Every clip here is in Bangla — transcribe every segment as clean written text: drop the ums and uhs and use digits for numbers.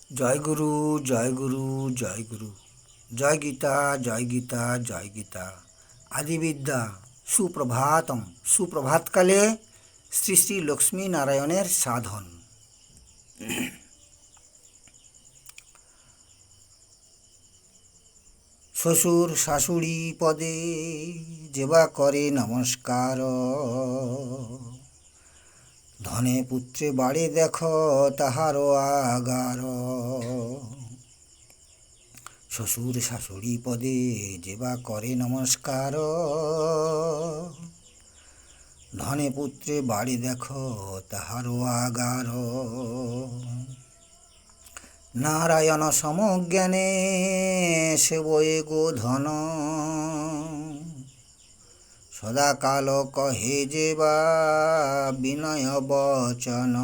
জয় গুরু, জয় গুরু, জয় গুরু। জয় গীতা, জয় গীতা, জয় গীতা। আদিবিদ্যা সুপ্রভাতম। সুপ্রভাতকালে শ্রী শ্রী লক্ষ্মী নারায়ণের সাধন। শ্বশুর শাশুড়ি পদে যেবা করে নমস্কার, ধনে পুত্রে বাড়ে দেখো তাহারও আগার। শ্বশুর শাশুড়ি পদে যেবা করে নমস্কার, ধনে পুত্রে বাড়ি দেখো তাহারও আগার। নারায়ণ সমজ্ঞানে সেবয়ে গো ধন, সদাকাল কহে যেবা বিনয় বচন।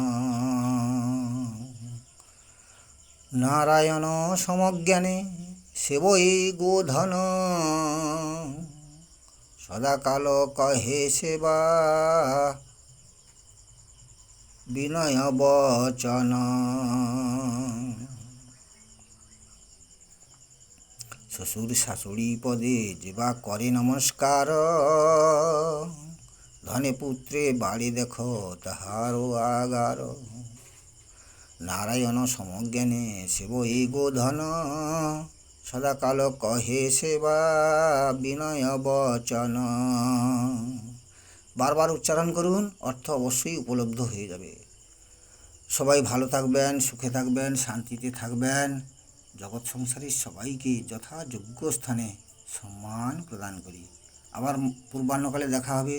নারায়ণ সমজ্ঞানে সেবয়ে গো ধন, সদাকাল কহে সেবা বিনয় বচন। শ্বশুর শাশুড়ি পদে যেবা করে নমস্কার, ধনে পুত্রে বাড়ি দেখো তাহারও আগার। নারায়ণ সমজ্ঞানে সেবই গো ধন, সদাকাল কহে সেবা বিনয় বচন। বারবার উচ্চারণ করুন, অর্থ অবশ্যই উপলব্ধ হয়ে যাবে। সবাই ভালো থাকবেন, সুখে থাকবেন, শান্তিতে থাকবেন। জগৎ সংসারের সবাইকে যথাযোগ্য স্থানে সম্মান প্রদান করি। আবার পূর্বাহ্নকালে দেখা হবে।